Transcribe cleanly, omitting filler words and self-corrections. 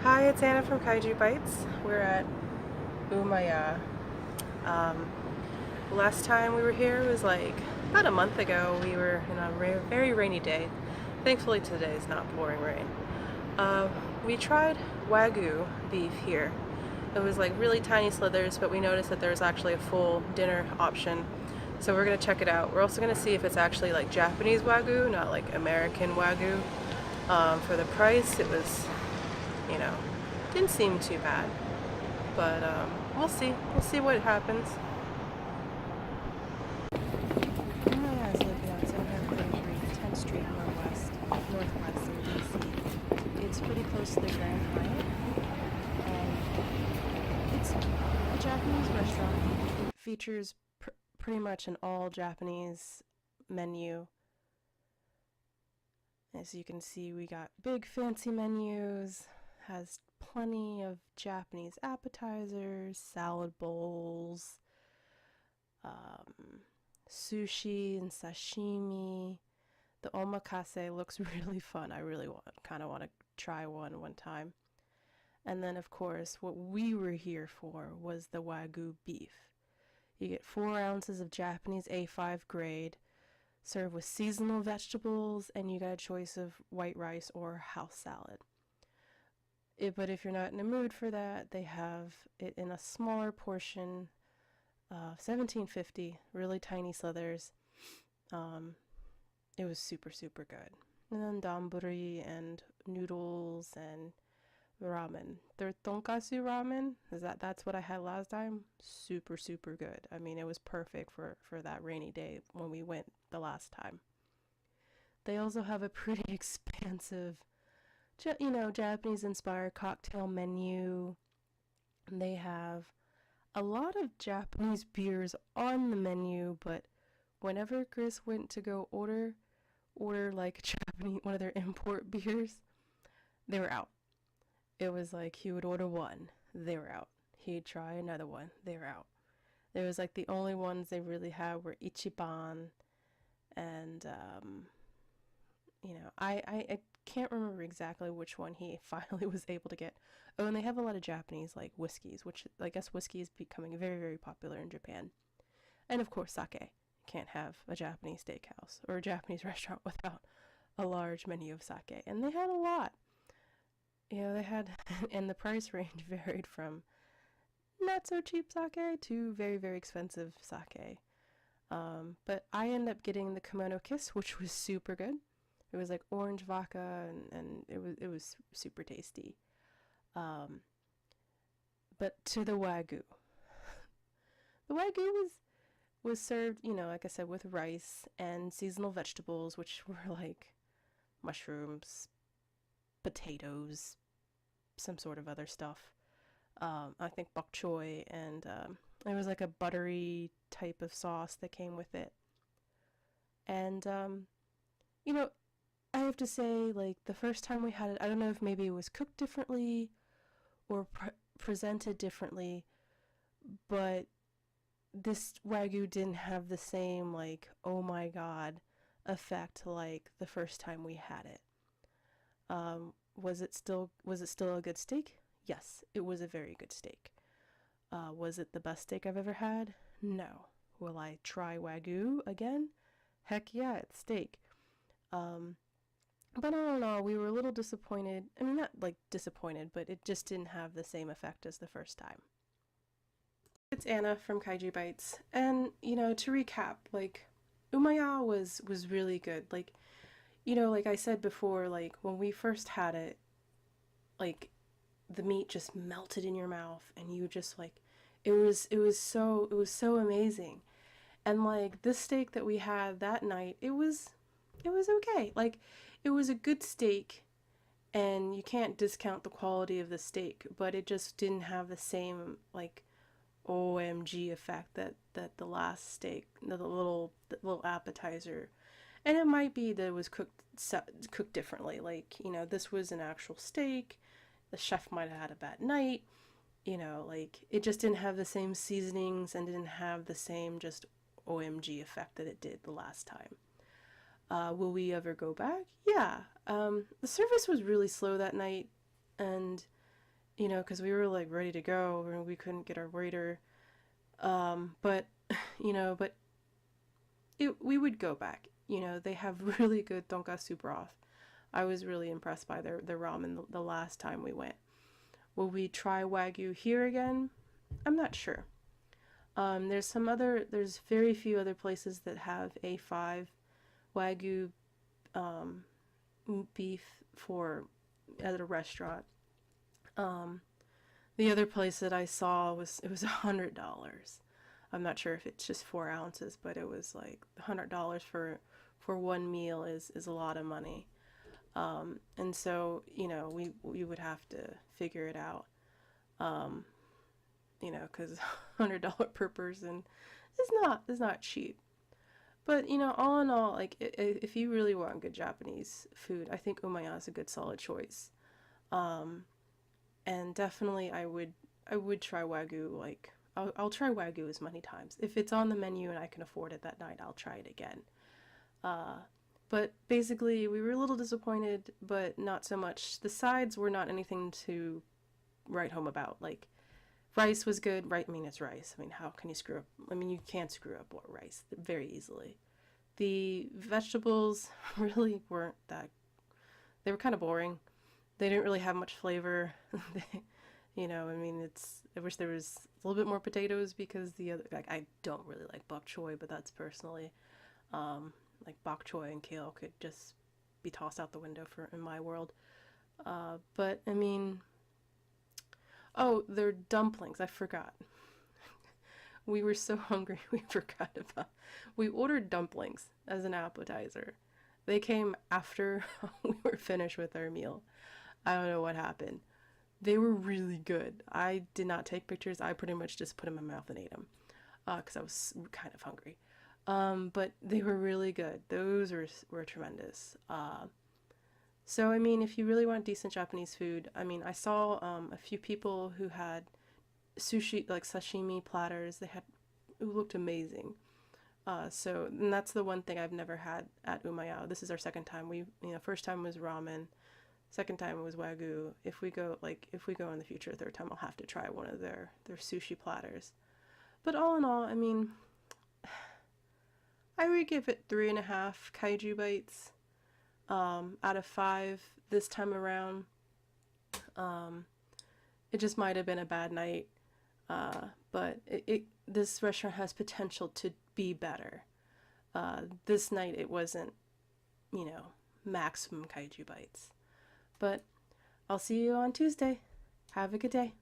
Hi, it's Anna from Kaiju Bites. We're at Umaya. Um, last time we were here was like about a month ago. We were in a very rainy day. Thankfully today is not pouring rain. Uh, we tried Wagyu beef here. It was like really tiny slithers, but we noticed that there's actually a full dinner option. So we're gonna check it out. We're also gonna see if it's actually like Japanese Wagyu, not like American Wagyu. For the price, it was, you know, didn't seem too bad. But we'll see. We'll see what happens. Umaya is located on 733 10th Street Northwest in DC. It's pretty close to the Grand Hyatt. It's a Japanese restaurant. It features pretty much an all Japanese menu. As you can see, we got big fancy menus, has plenty of Japanese appetizers, salad bowls, sushi and sashimi. The omakase looks really fun. I really kind of want to try one time. And then, of course, what we were here for was the Wagyu beef. You get 4 ounces of Japanese A5 grade, served with seasonal vegetables, and you got a choice of white rice or house salad. But if you're not in the mood for that, they have it in a smaller portion, 1750, really tiny slithers. It was super good. And then donburi and noodles and ramen. Their tonkatsu ramen, that's what I had last time. Super good. I mean, it was perfect for that rainy day when we went the last time. They also have a pretty expansive, Japanese inspired cocktail menu. They have a lot of Japanese beers on the menu, but whenever Chris went to go order like Japanese, one of their import beers, they were out. It was like he would order one, they were out. He'd try another one, they were out. There was like the only ones they really had were Ichiban, and I can't remember exactly which one he finally was able to get. Oh, and they have a lot of Japanese like whiskeys, which I guess whiskey is becoming very popular in Japan. And of course, sake. Can't have a Japanese steakhouse or a Japanese restaurant without a large menu of sake. And they had a lot. They had, and the price range varied from not so cheap sake to very expensive sake. But I ended up getting the kimono kiss, which was super good. It was like orange vodka, and it was super tasty. Um, but to the wagyu, the wagyu was served, like I said, with rice and seasonal vegetables, which were like mushrooms, potatoes, some sort of other stuff. I think bok choy, and it was like a buttery type of sauce that came with it. And you know, I have to say, like the first time we had it, I don't know if maybe it was cooked differently or presented differently, but this wagyu didn't have the same like oh my god effect like the first time we had it. Was it still a good steak? Yes, it was a very good steak. Was it the best steak I've ever had? No. Will I try Wagyu again? Heck yeah, it's steak. Um, but all in all, we were a little disappointed. I mean, not like disappointed, but it just didn't have the same effect as the first time. It's Anna from Kaiju Bites, and to recap, like Umaya was really good. Like like I said before, like when we first had it, like the meat just melted in your mouth, and you just like it was so amazing. And like this steak that we had that night, it was okay. Like it was a good steak, and you can't discount the quality of the steak, but it just didn't have the same like OMG effect that the last steak, the little appetizer. And it might be that it was cooked differently. Like, this was an actual steak. The chef might have had a bad night. Like it just didn't have the same seasonings and didn't have the same just OMG effect that it did the last time. Will we ever go back? Yeah. The service was really slow that night, and you know, because we were like ready to go and we couldn't get our waiter. But, you know, but we would go back. You know, they have really good tonkatsu broth. I was really impressed by their ramen the last time we went. Will we try Wagyu here again? I'm not sure. There's very few other places that have A5 Wagyu um, beef for at a restaurant. Um, the other place that I saw it was $100. I'm not sure if it's just 4 ounces, but it was like $100 for one meal is a lot of money. And so, you know, we would have to figure it out. Um, you know, because $100 per person is not cheap. But you know, all in all, like if you really want good Japanese food, I think Umaya is a good solid choice. Um, and definitely, I would try Wagyu. Like I'll try Wagyu as many times if it's on the menu and I can afford it that night. I'll try it again. Uh, but basically, we were a little disappointed, but not so much. The sides were not anything to write home about. Like rice was good. Right? I mean, it's rice. I mean, how can you screw up? I mean, you can't screw up rice very easily. The vegetables really weren't that. They were kind of boring. They didn't really have much flavor. You know, I mean, I wish there was a little bit more potatoes because the other, like, I don't really like bok choy, but that's personally, like bok choy and kale could just be tossed out the window for in my world. But I mean, oh, they're dumplings. I forgot. We were so hungry we forgot about. We ordered dumplings as an appetizer. They came after we were finished with our meal. I don't know what happened. They were really good. I did not take pictures. I pretty much just put them in my mouth and ate them because I was kind of hungry. But they were really good. Those were tremendous. So I mean, if you really want decent Japanese food, I mean, I saw a few people who had sushi, like sashimi platters. They had It looked amazing. So and that's the one thing I've never had at Umaya. This is our second time. First time was ramen. Second time was Wagyu. If we go in the future, third time I'll have to try one of their sushi platters. But all in all, I mean, I would give it 3.5 kaiju bites out of 5 this time around. Um, it just might have been a bad night, but this restaurant has potential to be better. This night it wasn't, you know, maximum kaiju bites. But I'll see you on Tuesday. Have a good day.